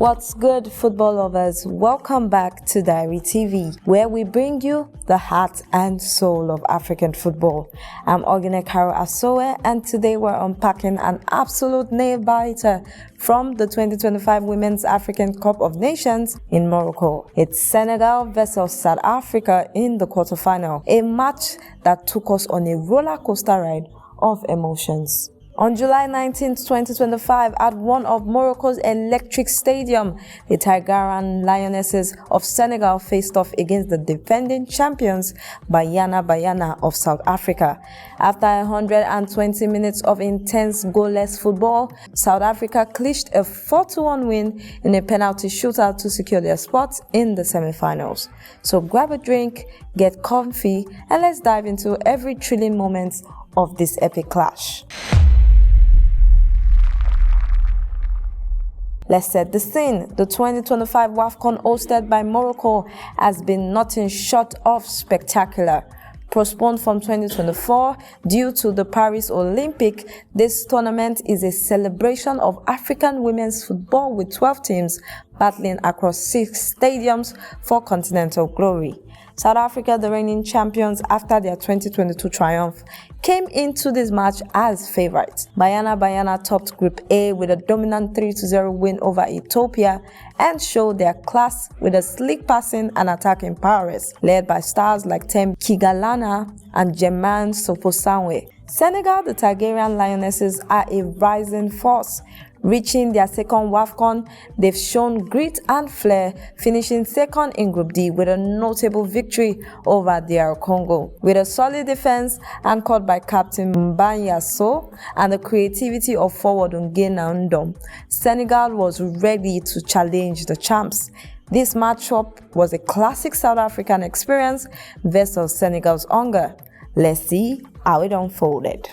What's good, football lovers? Welcome back to Diary TV, where we bring you the heart and soul of African football. I'm Nguenar, and today we're unpacking an absolute nail-biter from the 2025 Women's African Cup of Nations in Morocco. It's Senegal versus South Africa in the quarterfinal, a match that took us on a roller coaster ride of emotions. On July 19, 2025, at one of Morocco's electric stadium, the Teranga and Lionesses of Senegal faced off against the defending champions Banyana Banyana of South Africa. After 120 minutes of intense goalless football, South Africa clinched a 4-1 win in a penalty shootout to secure their spot in the semifinals. So grab a drink, get comfy, and let's dive into every thrilling moment of this epic clash. Let's set the scene. The 2025 WAFCON hosted by Morocco has been nothing short of spectacular. Postponed from 2024 due to the Paris Olympic, this tournament is a celebration of African women's football with 12 teams battling across 6 stadiums for continental glory. South Africa, the reigning champions after their 2022 triumph, came into this match as favorites. Banyana Banyana topped Group A with a dominant 3-0 win over Ethiopia and showed their class with a sleek passing and attacking prowess, led by stars like Thembi Kgatlana and Jermaine Seoposenwe. Senegal, the Targaryen Lionesses, are a rising force. Reaching their second WAFCON, they've shown grit and flair, finishing second in Group D with a notable victory over DR Congo. With a solid defense anchored by captain Mbayang Sow and the creativity of forward Nguenar and Ndom, Senegal was ready to challenge the champs. This matchup was a classic South African experience versus Senegal's hunger. Let's see how it unfolded.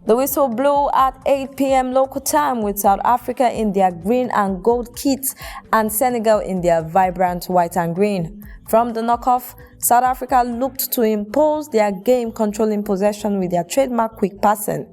The whistle blew at 8 p.m. local time with South Africa in their green and gold kits and Senegal in their vibrant white and green. From the knockoff, South Africa looked to impose their game, controlling possession with their trademark quick passing.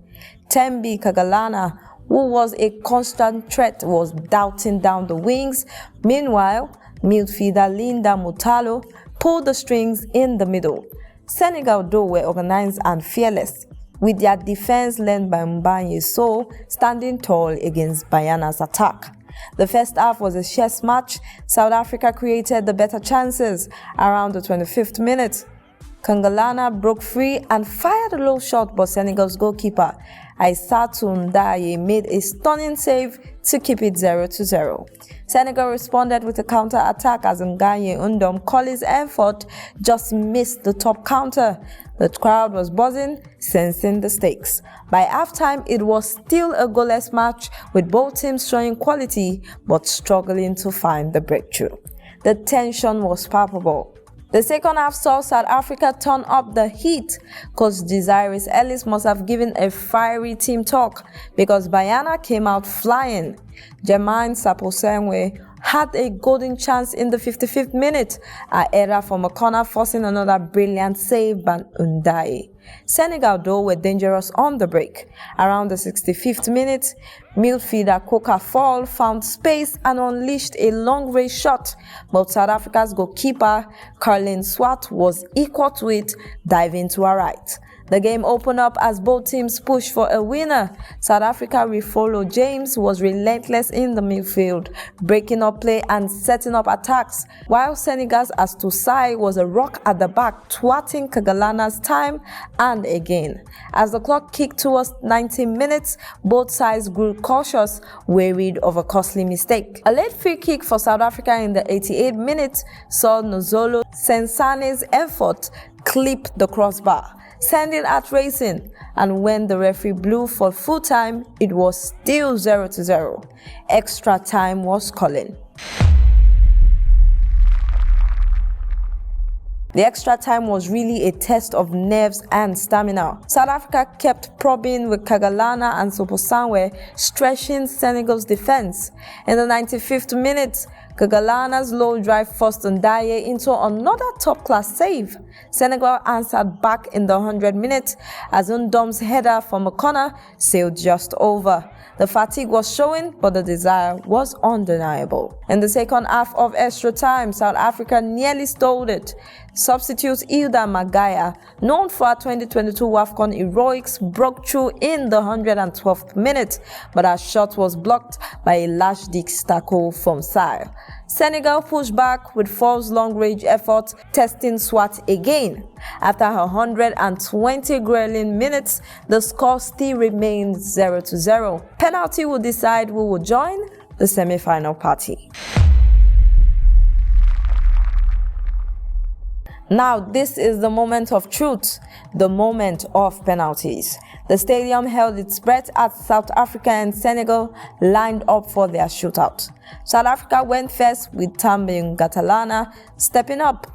Thembi Kgatlana, who was a constant threat, was darting down the wings. Meanwhile, midfielder Linda Motlhalo pulled the strings in the middle. Senegal, though, were organized and fearless, with their defense led by Mbayang Sow standing tall against Banyana's attack. The first half was a chess match. South Africa created the better chances. Around the 25th minute, Kgatlana broke free and fired a low shot, but Senegal's goalkeeper Aissatou Ndiaye made a stunning save to keep it 0-0. Senegal responded with a counter-attack as Kgatlana and Ndom Collins' effort just missed the top counter. The crowd was buzzing, sensing the stakes. By halftime, it was still a goalless match, with both teams showing quality but struggling to find the breakthrough. The tension was palpable. The second half saw South Africa turn up the heat. Coach Desirous Ellis must have given a fiery team talk because Banyana came out flying. Jermaine Seoposenwe had a golden chance in the 55th minute, an error from a corner forcing another brilliant save by Ndiaye. Senegal, though, were dangerous on the break. Around the 65th minute, midfielder Coca Fall found space and unleashed a long-range shot, but South Africa's goalkeeper Kaylin Swart was equal to it, diving to her right. The game opened up as both teams pushed for a winner. South Africa Refiloe Jane was relentless in the midfield, breaking up play and setting up attacks, while Senegal's Aissatou Ndiaye was a rock at the back, thwarting Kgatlana's time and again. As the clock kicked towards 90 minutes, both sides grew cautious, worried of a costly mistake. A late free kick for South Africa in the 88th minute saw Nzolo Sensane's effort clip the crossbar, sending at racing, and when the referee blew for full time, it was still 0-0. Extra time was calling. The extra time was really a test of nerves and stamina. South Africa kept probing with Kgatlana and Seoposenwe stretching Senegal's defense. In the 95th minute, Kgatlana's low drive forced Ndiaye into another top-class save. Senegal answered back in the 100th minute as Ndom's header from a corner sailed just over. The fatigue was showing, but the desire was undeniable. In the second half of extra time, South Africa nearly stole it. Substitute Hilda Magaya, known for her 2022 WAFCON heroics, broke through in the 112th minute, but her shot was blocked by a last-ditch tackle from Sire. Senegal pushed back with Faw's long-range effort, testing Swart again. After her 120 grueling minutes, the score still remained 0-0. Penalty will decide who will join the semi-final party. Now, this is the moment of truth, the moment of penalties. The stadium held its breath as South Africa and Senegal lined up for their shootout. South Africa went first with Thembi Kgatlana stepping up.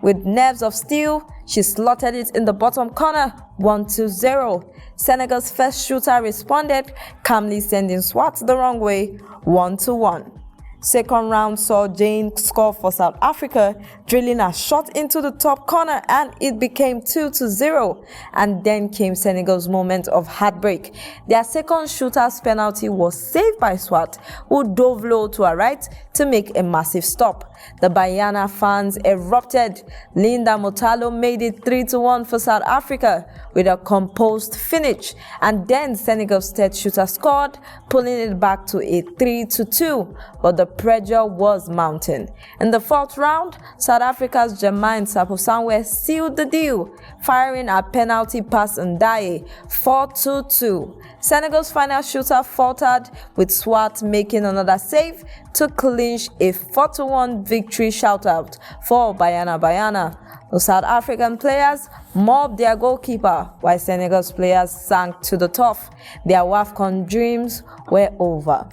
With nerves of steel, she slotted it in the bottom corner, 1-0. Senegal's first shooter responded, calmly sending Swart the wrong way, 1-1. Second round saw Jane score for South Africa, drilling a shot into the top corner, and it became 2-0. And then came Senegal's moment of heartbreak. Their second shooter's penalty was saved by Swart, who dove low to her right to make a massive stop. The Banyana fans erupted. Linda Motlhalo made it 3-1 for South Africa with a composed finish, and then Senegal's third shooter scored, pulling it back to a 3-2, but the pressure was mounting. In the fourth round, South Africa's Jermaine Seoposenwe sealed the deal, firing a penalty pass Ndiaye, 4-2. Senegal's final shooter faltered, with Swart making another save to clinch a 4-1 victory. Shootout for Banyana Banyana. The South African players mobbed their goalkeeper, while Senegal's players sank to the turf. Their WAFCON dreams were over.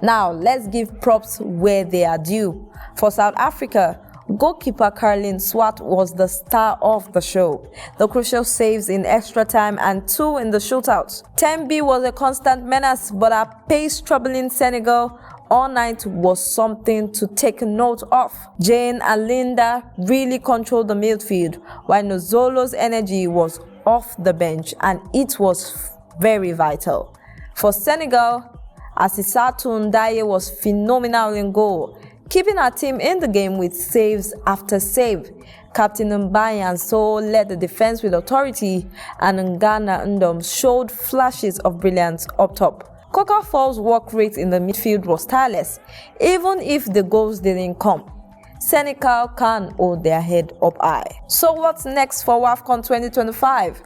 Now, let's give props where they are due. For South Africa, goalkeeper Kaylin Swart was the star of the show. The crucial saves in extra time and 2 in the shootout. Thembi was a constant menace, but her pace troubling Senegal all night was something to take note of. Jane and Linda really controlled the midfield, while Nzolo's energy was off the bench, and it was very vital. For Senegal, Aissatou Ndiaye was phenomenal in goal, keeping her team in the game with saves after save. Captain Mbayang Sow led the defense with authority, and Kgatlana and Ndom showed flashes of brilliance up top. Faw's work rate in the midfield was tireless, even if the goals didn't come. Senegal can hold their head up high. So what's next for WAFCON 2025?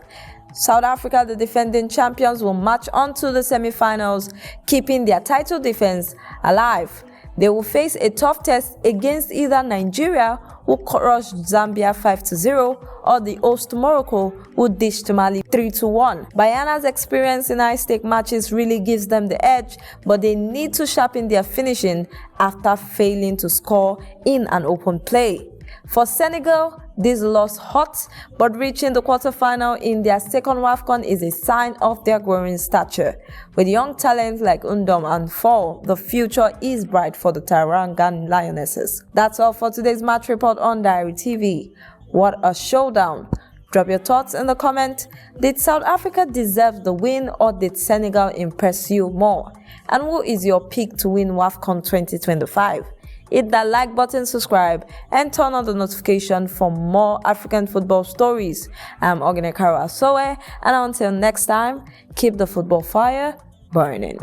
South Africa, the defending champions, will march on to the semi-finals, keeping their title defense alive. They will face a tough test against either Nigeria, who crushed Zambia 5-0, or the host Morocco, who dished Mali 3-1. Banyana's experience in high-stake matches really gives them the edge, but they need to sharpen their finishing after failing to score in an open play. For Senegal, this loss hurts, but reaching the quarterfinal in their second WAFCON is a sign of their growing stature. With young talents like Ndom and Faw, the future is bright for the Teranga Lionesses. That's all for today's match report on Diary TV. What a showdown! Drop your thoughts in the comment. Did South Africa deserve the win, or did Senegal impress you more? And who is your pick to win WAFCON 2025? Hit that like button, subscribe, and turn on the notification for more African football stories. I'm Nguenar, and until next time, keep the football fire burning.